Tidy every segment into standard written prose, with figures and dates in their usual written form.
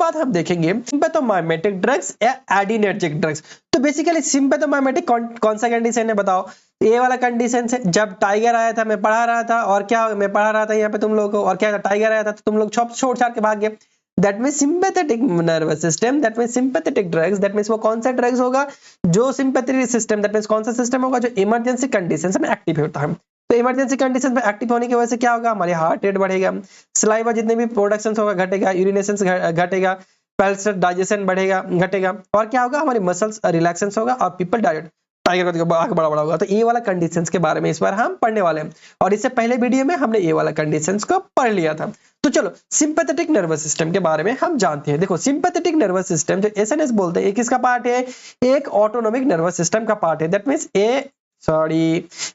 बाद हम देखेंगे सिंपैथोमाइमेटिक ड्रग्स या एडिनर्जिक ड्रग्स। तो बेसिकली सिंपैथोमाइमेटिक कौन सा कंडीशन है बताओ? ये वाला कंडीशन से जब टाइगर आया था मैं पढ़ा रहा था, और क्या मैं पढ़ा रहा था यहाँ पे तुम लोगों को, और क्या टाइगर आया था तो तुम लोग छोड़ छाड़ के भाग गए। That mean sympathetic nervous system, that mean sympathetic drugs, that mean वो कौन सा ड्रग्स होगा जो सिंपैथेटिक सिस्टम, दैट मीन कौन सा सिस्टम होगा जो इमरजेंसी कंडीशंस में एक्टिव होता है। तो इमरजेंसी कंडीशंस में एक्टिव होने की वजह से क्या होगा? हमारी हार्ट रेट बढ़ेगा, सलाइवा जितने भी प्रोडक्शंस होगा घटेगा, यूरिनेशंस घटेगा, पल्स डाइजेशन बढ़ेगा घटेगा, और क्या होगा? हमारी मसल्स रिलैक्सेंस होगा और पीपल डाइट टाइगर का आंख बड़ा बड़ा होगा। तो ये वाला कंडीशंस के बारे में इस बार हम पढ़ने वाले हैं, और इससे पहले वीडियो में हमने ये वाला कंडीशंस को पढ़ लिया था। तो चलो सिंपैथेटिक नर्वस सिस्टम के बारे में हम जानते हैं। देखो सिंपैथेटिक नर्वस सिस्टम जो एसएनएस बोलते हैं, ये किसका पार्ट है? एक ऑटोनोमिक नर्वस सिस्टम का पार्ट है। दैट मींस ये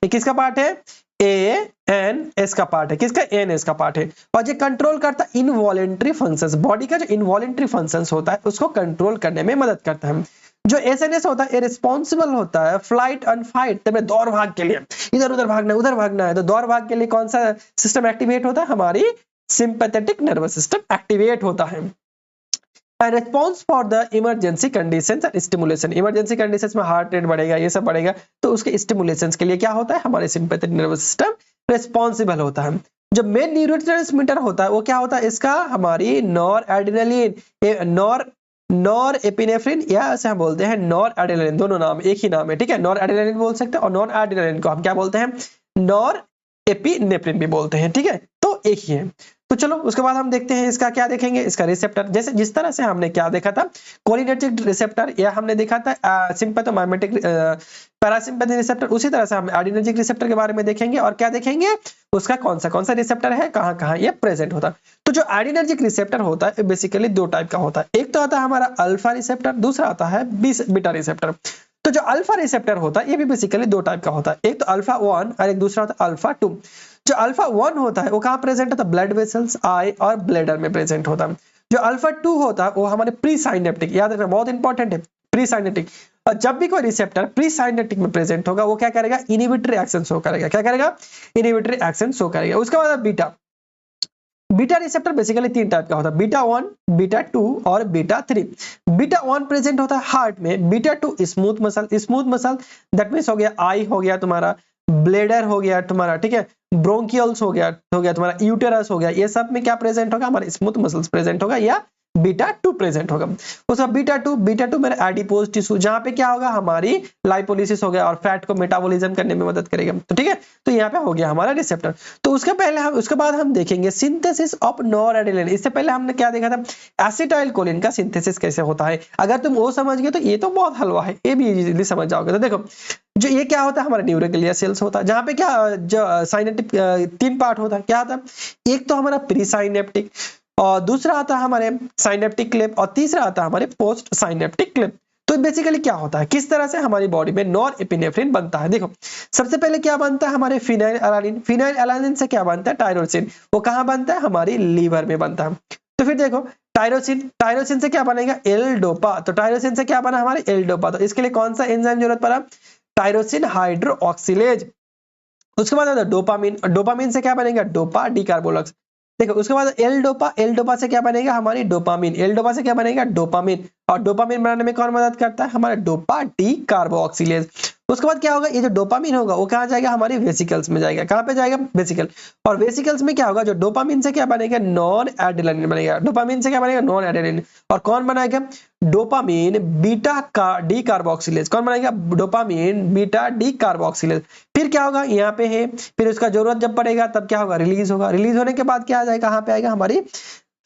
किसका पार्ट है? एएनएस का पार्ट है। किसका? एएनएस का पार्ट है। और ये कंट्रोल करता है इनवॉलेंटरी फंक्शंस, बॉडी का जो इनवॉलेंटरी फंक्शंस होता है उसको कंट्रोल करने में मदद करता है। जो एसएनएस होता है रिस्पॉन्सिबल होता है फ्लाइट एंड फाइट, तब दौड़ भाग के लिए, इधर उधर भागना उधर भागना है, तो दौड़ भाग के लिए कौन सा सिस्टम एक्टिवेट होता है? हमारी सिंपैथेटिक नर्वस सिस्टम एक्टिवेट होता है। Response for the emergency conditions and stimulation, emergency conditions में हार्ट रेट बढ़ेगा, ये सब बढ़ेगा, तो उसके स्टिमुलेशंस के लिए क्या होता है? हमारे सिंपैथेटिक नर्वस सिस्टम रिस्पॉन्सिबल होता है। जो मेन न्यूरोट्रांसमीटर होता है वो क्या होता है इसका? हमारी नॉर एड्रेनलिन, नॉर एपिनेफ्रिन, या ऐसे हम बोलते हैं नॉर एड्रेनलिन, दोनों नाम एक ही नाम है, ठीक है। नॉर एड्रेनलिन बोल सकते हैं और नॉर एड्रेनलिन को हम क्या बोलते हैं? नॉर एपिनेफ्रिन भी बोलते हैं, ठीक है, तो एक ही है। तो चलो उसके बाद हम देखते हैं इसका क्या देखेंगे, इसका रिसेप्टर। जैसे जिस तरह से हमने क्या देखा था कोलिनेर्जिक रिसेप्टर, या हमने देखा था सिंपैथोमाइमेटिक पैरासिम्पैथिक रिसेप्टर, उसी तरह से हम एडिनर्जिक रिसेप्टर के बारे में देखेंगे, और क्या देखेंगे उसका कौन सा रिसेप्टर है, कहां कहां ये प्रेजेंट होता है। तो जो एडिनर्जिक रिसेप्टर होता है बेसिकली दो टाइप का होता है, एक तो आता है हमारा अल्फा रिसेप्टर, दूसरा आता है बीटा रिसेप्टर। तो जो अल्फा रिसेप्टर होता है ये भी बेसिकली दो टाइप का होता है, एक तो अल्फा 1 और एक दूसरा होता है अल्फा 2। जो अल्फा 1 होता है वो कहां प्रेजेंट होता है? ब्लड वेसल्स, आई और ब्लैडर में प्रेजेंट होता है। जो अल्फा 2 होता है वो हमारे प्री साइनेप्टिक, याद रखना बहुत इंपॉर्टेंट है, प्री साइनेप्टिक। और जब भी कोई रिसेप्टर प्री साइनेप्टिक में प्रेजेंट होगा वो क्या करेगा? इनहिबिटरी एक्शन शो करेगा। क्या करेगा? इनहिबिटरी एक्शन शो करेगा। उसके बाद बीटा रिसेप्टर बेसिकली तीन टाइप का होता है, बीटा 1, बीटा 2 और बीटा 3। बीटा 1 प्रेजेंट होता है हार्ट में, beta 2 smooth muscle that means हो गया आई, हो गया तुम्हारा ब्लेडर, हो गया तुम्हारा, ठीक है, ब्रोंकियल्स हो गया तुम्हारा यूटेरस हो गया, ये सब में क्या प्रेजेंट होगा? हमारे स्मूथ मसल्स प्रेजेंट होगा या बीटा 2 प्रेजेंट होगा। उसका बीटा 2 मेरा एडिपोज टिश्यू, जहां पे क्या होगा? हमारी लाइपोलिसिस हो गया और फैट को मेटाबॉलिज्म करने में मदद करेगा। तो ठीक है, तो यहाँ पे हो गया हमारा रिसेप्टर। तो उसके बाद हम देखेंगे सिंथेसिस ऑफ नॉरएड्रेनालिन। इससे पहले हमने क्या देखा था? एसिटाइल कोलिन का सिंथेसिस कैसे होता है। अगर तुम वो समझ गए तो ये तो बहुत हलवा है, ये भी इजीली समझ जाओगे। तो देखो जो ये क्या होता है? हमारा न्यूरोग्लिया सेल्स होता है, जहां पे क्या जो साइनेप्टिक तीन पार्ट होता है। क्या होता है? एक तो हमारा प्री साइनेप्टिक, और दूसरा आता है हमारे साइनेप्टिक क्लेप, और तीसरा आता है हमारे पोस्ट साइनेप्टिक क्लेप। तो बेसिकली क्या होता है, किस तरह से हमारी बॉडी में नॉर एपिनेफ्रिन बनता है? देखो सबसे पहले क्या बनता है? हमारे फिनाइल एलानिन से क्या बनता है? टायरोसिन। वो कहां बनता है? हमारी लीवर में बनता है। तो फिर देखो टायरोसिन से क्या बनेगा? L dopa. तो टायरोसिन से क्या बना? हमारे एल डोपा। तो इसके लिए कौन सा एंजाइम जरूरत पड़ा? Tyrosine hydroxylase. उसके बाद डोपामिन से क्या बनेगा? डोपा डीकार्बोलक्स। देखो उसके बाद एल डोपा से क्या बनेगा? हमारी डोपामिन। एल डोपा से क्या बनेगा? डोपामिन। और डोपामिन बनाने में कौन मदद करता है? हमारा डोपा डी कार्बोक्सिलेज। उसके बाद क्या होगा? ये जो डोपामिन होगा वो कहाँ जाएगा? हमारी वेसिकल्स में जाएगा। कहाँ पे जाएगा? वेसिकल। और वेसिकल्स में क्या होगा? जो डोपामिन से क्या बनेगा? नॉन एड्रेनालिन बनेगा। डोपामिन से क्या बनेगा? Non adrenaline. और कौन बनाएगा? डोपामिन बीटा का डी कार्बोक्सिलेज। कौन बनाएगा? Dopamine beta D carboxylase. फिर क्या होगा? यहाँ पे है, फिर उसका जरूरत जब पड़ेगा तब क्या होगा? रिलीज होगा। रिलीज होने के बाद क्या आ जाएगा? कहाँ पे आएगा? हमारी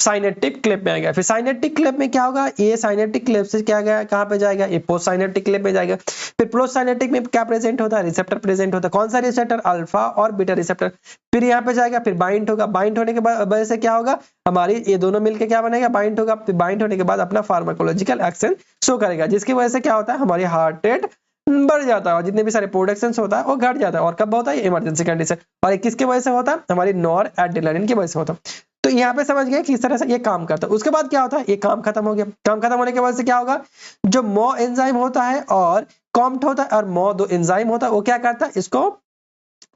साइनेप्टिक क्लेप में आएगा। फिर साइनेप्टिक क्लेप में क्या होगा? ये साइनेप्टिक क्लेप से क्या गया? कहां पे जाएगा? ये पोस्ट साइनेप्टिक क्लेप में जाएगा। फिर पोस्ट साइनेप्टिक में क्या प्रेजेंट होता है? रिसेप्टर प्रेजेंट होता है। कौन सा रिसेप्टर? अल्फा और बीटा रिसेप्टर। फिर यहाँ पे जाएगा, फिर बाइंड होगा। बाइंड होने के बाद वजह से क्या होगा? हमारी ये दोनों मिलकर क्या बनेगा? बाइंड होगा। फिर बाइंड होने के बाद अपना फार्माकोलॉजिकल एक्शन शो करेगा, जिसकी वजह से क्या होता है? हमारी हार्ट रेट बढ़ जाता है और जितने भी सारे प्रोडक्शंस होता है वो घट जाता है। और कब होता है? Emergency condition. और ये किसकी वजह से होता है? हमारी नॉर एड्रेनालिन की वजह से होता है। तो यहाँ पे समझ गए किस तरह से ये काम करता है। उसके बाद क्या होता है? ये काम खत्म हो गया। काम खत्म होने के बाद से क्या होगा? जो मो एंजाइम होता है और कॉम्ट होता है और मो दो एंजाइम होता है, वो क्या करता है? इसको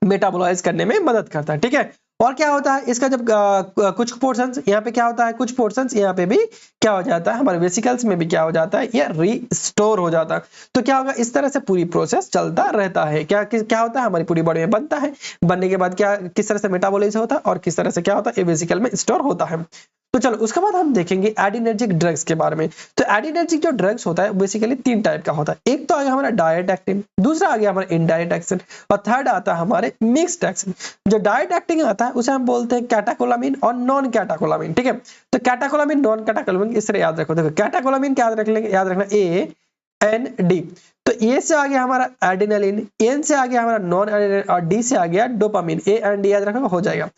मेटाबोलाइज करने में मदद करता है, ठीक है। और क्या होता है इसका जब कुछ पोर्शंस यहाँ पे क्या होता है, कुछ पोर्शंस यहाँ पे भी क्या हो जाता है, हमारे वेसिकल्स में भी क्या हो जाता है, ये रिस्टोर हो जाता है। तो क्या होगा, इस तरह से पूरी प्रोसेस चलता रहता है। क्या होता है, हमारी पूरी बॉडी में बनता है, बनने के बाद क्या किस तरह से मेटाबॉलिज्म होता है और किस तरह से क्या होता है, ये वेसिकल में स्टोर होता है। तो चलो उसके बाद हम देखेंगे एडिनर्जिक ड्रग्स के बारे में। तो एडिनर्जिक जो ड्रग्स होता है बेसिकली 3 टाइप का होता है। एक तो आ गया हमारा डायरेक्ट एक्टिंग, दूसरा आ गया हमारा इनडायरेक्ट एक्शन, और थर्ड आता है हमारे मिक्स्ड एक्शन। जो डायरेक्ट एक्टिंग आता है उसे हम बोलते हैं कैटाकोलामिन और नॉन कैटाकोलामिन, ठीक है। तो कैटाकोलामिन, नॉन कैटाकोलामिन इस तरह याद रखो। देखो कैटाकोलामिन क्या याद रख लेंगे, याद रखना AND। तो ए से आ गया हमारा एडिनलिन, एन से आ गया हमारा नॉन एडिनलिन, और डी से आ गया डोपामिन। AND याद रखना हो जाएगा।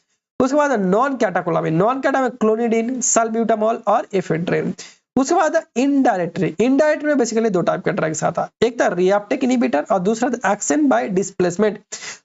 उसके बाद non catecholamine, non catecholamine clonidine, salbutamol और एफेड्रिन। उसके बाद इनडायरेक्ट में बेसिकली 2 टाइप का ड्रग्स आता है। एक था रिएप्टेक इनहिबिटर और दूसरा था एक्शन बाय डिस्प्लेसमेंट।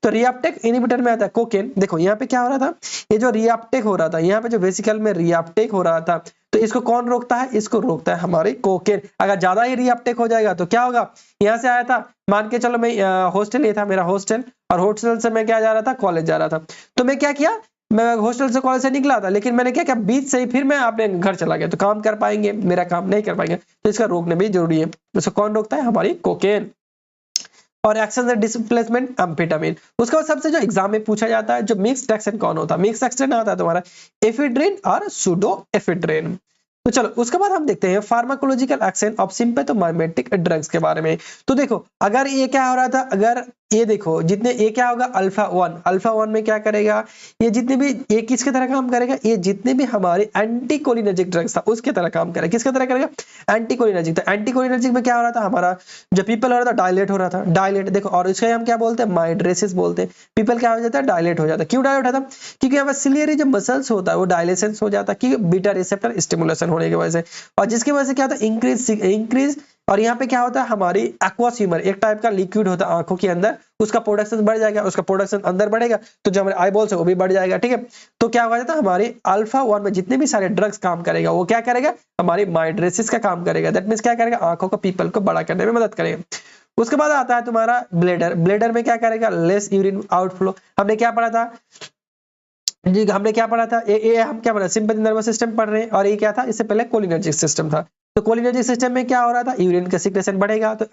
तो रिएप्टेक इनहिबिटर में आता है कोकेन। देखो यहाँ पे क्या हो रहा था, ये जो रिएप्टेक हो रहा था, यहाँ पे जो वेसिकल में रिएप्टेक हो रहा था, तो इसको कौन रोकता है, इसको रोकता है हमारे कोकेन। अगर ज्यादा ही रिएप्टेक हो जाएगा तो क्या होगा, यहाँ से आया था, मान के चलो मैं हॉस्टल, ये था मेरा हॉस्टल, और हॉस्टल से मैं क्या जा रहा था, कॉलेज जा रहा था। तो मैं क्या किया, मैं हॉस्टल से कॉलेज से निकला था, लेकिन मैंने क्या किया, बीच से ही फिर मैं अपने घर चला गया। तो काम कर पाएंगे, मेरा काम नहीं कर पाएंगे, तो इसका रोकने भी जरूरी है। इसको कौन रोकता है, हमारी कोकेन। और एक्शन डिस्प्लेसमेंट एम्फेटामिन। उसके बाद सबसे जो एग्जाम में पूछा जाता है, जो मिक्स्ड एक्शन कौन होता है, मिक्स्ड एक्शन आता है तुम्हारा एफेड्रिन और सूडो एफेड्रिन। तो चलो उसके बाद हम देखते हैं pharmacological action of sympathomimetic drugs के बारे में। तो देखो अगर ये क्या हो रहा था, अगर ये देखो जितने ये क्या होगा, अल्फा वन में क्या करेगा, ये जितने भी, ये किसके तरह काम करेगा, ये जितने भी हमारे एंटीकोलिनर्जिक ड्रग्स था उसके तरह काम करेगा। किसके तरह करेगा, एंटीकोलिनर्जिक। तो एंटीकोलिनर्जिक में क्या हो रहा था, हमारा जो पीपल हो रहा था डायलेट हो रहा था, डायलेट देखो, और इसके हम क्या बोलते हैं, माइड्रेसिस बोलते हैं। पीपल क्या हो जाता है, डायलेट हो जाता है। क्यों डायलेट होता है, क्योंकि हमारा सिलियरी जो मसल्स होता है वो डायलेशन हो जाता है, क्योंकि बीटा रिसेप्टर स्टिमुलेशन होने की वजह से, और जिसकी वजह से क्या होता है, इंक्रीज। और यहाँ पे क्या होता है, हमारी एक्वस ह्यूमर, एक टाइप का लिक्विड होता है आंखों के अंदर, उसका प्रोडक्शन बढ़ जाएगा, उसका प्रोडक्शन अंदर बढ़ेगा, तो जो हमारे आईबॉल्स है वो भी बढ़ जाएगा, ठीक है। तो क्या हो जाता है, हमारी अल्फा 1 में जितने भी सारे ड्रग्स काम करेगा, वो क्या करेगा, हमारी माइड्रेसिस का काम करेगा। दैट मींस क्या करेगा, आंखों को, पीपल को बड़ा करने में मदद करेगा। उसके बाद आता है तुम्हारा ब्लेडर में क्या करेगा, लेस यूरिन आउटफ्लो। हमने क्या पढ़ा था जी, हमने क्या पढ़ा था, ये हम क्या पढ़ा, सिंपैथेटिक नर्वस सिस्टम पढ़ रहे हैं, और ये क्या था, इससे पहले कोलिनर्जिक सिस्टम था। तो कोलिनर्जिक सिस्टम में क्या हो रहा था, यूरिन का सिक्रेशन बढ़ेगा, तो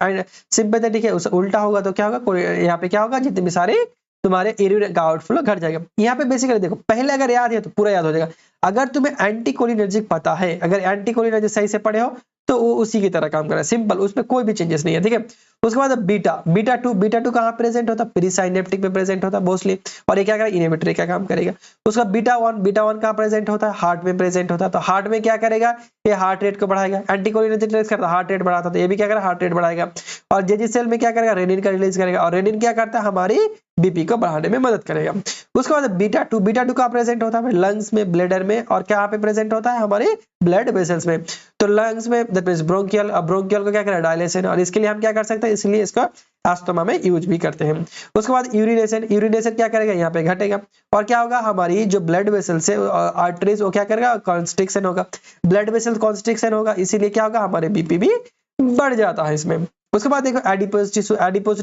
सिंपैथेटिक है उससे उल्टा होगा, तो क्या होगा, यहाँ पे क्या होगा, जितने भी सारे तुम्हारे यूरिन का आउटफ्लो घट जाएगा। यहाँ पे बेसिकली देखो, पहले अगर याद है तो पूरा याद हो जाएगा। अगर तुम्हें एंटीकोलिनर्जिक पता है, अगर एंटीकोलिनर्जिक सही से पढ़े हो तो वो उसी की तरह काम कर रहा है, सिंपल, उसमें कोई भी चेंजेस नहीं है, ठीक है। उसके बाद बीटा टू कहाँ प्रेजेंट होता है, प्रीसाइनेप्टिक में प्रेजेंट होता है मोस्टली, और ये क्या करेगा, इनहिबिटरी का काम करेगा। उसका बीटा वन कहाँ प्रेजेंट होता है, हार्ट में प्रेजेंट होता है। तो हार्ट में क्या करेगा, ये हार्ट रेट को बढ़ाएगा। एंटीकोलिनर्जिक ड्रग्स करता है, हार्ट रेट बढ़ाता है, तो ये भी क्या करेगा, हार्ट रेट बढ़ाएगा। और जेजी सेल में क्या करेगा, रेनिन का रिलीज करेगा, और रेनिन क्या करता है, हमारी बीपी को बढ़ाने में मदद करेगा। उसके बाद बीटा टू कहाँ प्रेजेंट होता है, लंग्स में, ब्लैडर में, और क्या पे प्रेजेंट होता है, हमारे ब्लड वेसल्स में। तो लंग्स में दैट मींस ब्रोंकियल को क्या करेगा, डायलेशन, और इसके लिए हम क्या कर सकते हैं, इसलिए इसका अस्थमा में यूज भी करते हैं। उसके बाद यूरिनेशन क्या करेगा, यहाँ पे घटेगा, और क्या होगा, हमारी जो ब्लड वेसल से आर्टरीज वो क्या करेगा, कॉन्स्ट्रिक्शन होगा, ब्लड वेसल कॉन्स्ट्रिक्शन होगा, इसीलिए क्या होगा, हमारे बीपी भी बढ़ जाता है इसमें। उसके बाद देखो एडिपोज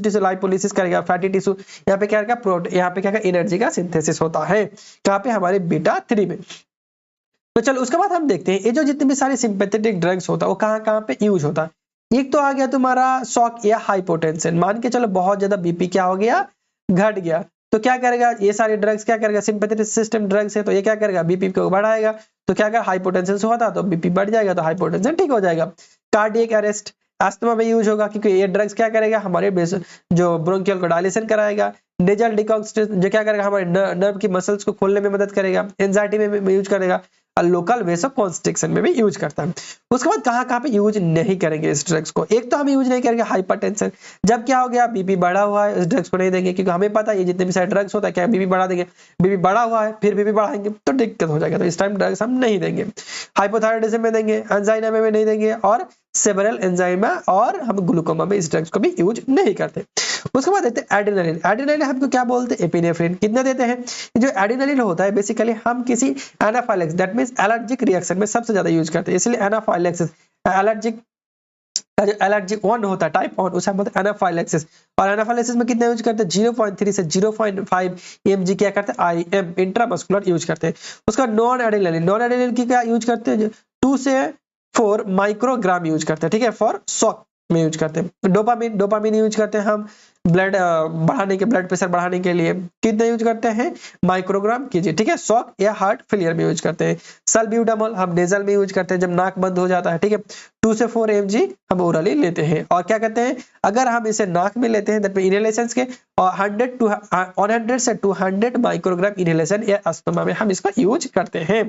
टिश्यू लाइपोलिसिस करेगा, फैटी टिश्यू, यहाँ पे क्या करेगा, यहाँ पे क्या एनर्जी का सिंथेसिस होता है, कहाँ पे, हमारे बीटा 3 में। तो चलो उसके बाद हम देखते हैं ये जो जितने भी सारे सिंपैथेटिक ड्रग्स होता है वो कहाँ पे यूज होता है। एक तो आ गया तुम्हारा शॉक या हाइपोटेंशन, मान के चलो बहुत ज्यादा बीपी क्या हो गया, घट गया, तो क्या करेगा, ये सारे ड्रग्स क्या करेगा, सिंपैथेटिक सिस्टम ड्रग्स है, तो ये क्या करेगा, बीपी को बढ़ाएगा। तो क्या करेगा, हाइपोटेंशन हुआ था तो बीपी बढ़ जाएगा, तो हाइपोटेंशन ठीक हो जाएगा। कार्डियक अरेस्ट अस्थमा में यूज होगा, क्योंकि ये ड्रग्स क्या करेगा, हमारे जो ब्रोंकियल को डायलेशन कराएगा। नेजल डिकॉन्स्ट्रेशन जो क्या करेगा, हमारे नर्व की मसल्स को खोलने में मदद करेगा। एंजाइटी में यूज करेगा, और लोकल वेस ऑफ कॉन्स्ट्रिक्शन में भी यूज करता है। उसके बाद कहाँ पे यूज नहीं करेंगे इस ड्रग्स को, एक तो हम यूज नहीं करेंगे हाइपरटेंशन, जब क्या हो गया, बीपी बढ़ा हुआ है, इस ड्रग्स को नहीं देंगे, क्योंकि हमें पता है ये जितने भी सारे ड्रग्स होता है क्या बीपी बढ़ा देंगे, बीपी बढ़ा हुआ है फिर बीपी बढ़ाएंगे तो दिक्कत हो जाएगा, तो इस टाइम ड्रग्स हम नहीं देंगे। हाइपोथायराइडिज्म में देंगे, एंजाइना में नहीं देंगे, और सेवरल एंजाइमा और हम ग्लूकोमा में इस ड्रग्स को भी यूज नहीं करते। उसके बाद देते हैं एड्रेनालिन। एड्रेनालिन हमको क्या बोलते हैं, एपिनेफ्रिन। कितना देते हैं, जो एड्रेनालिन होता है बेसिकली हम किसी anaphylaxis that means allergic reaction में सबसे ज्यादा यूज करते हैं, इसलिए एनाफाइलैक्सिस एलर्जिक का जो LRG1 होता है टाइप 1 उसे हम बोलते हैं एनाफाइलेक्सिस, और एनाफाइलेक्सिस में कितना यूज करते हैं 0.3 से 0.5 mg क्या करते हैं IM इंट्रामस्कुलर यूज करते हैं। उसका नॉन एड्रेनालिन की क्या यूज करते हैं 2 से 4 माइक्रोग्राम यूज करते हैं, ठीक है, फॉर शॉक में यूज करते हैं। डोपामिन यूज करते हैं हम ब्लड बढ़ाने के, ब्लड प्रेशर बढ़ाने के लिए कितना यूज करते हैं माइक्रोग्राम कीजिए, ठीक है, शॉक या हार्ट फेलियर में यूज करते हैं। सल्ब्यूटामॉल हम नेजल में यूज करते हैं जब नाक बंद हो जाता है, ठीक है, 2 से 4 mg हम ओरली लेते हैं। और क्या कहते हैं अगर हम इसे नाक में लेते हैं तो इनहेलेशन के और 100 से 200 माइक्रोग्राम इनहेलेशन या अस्थमा में हम इसका यूज करते हैं।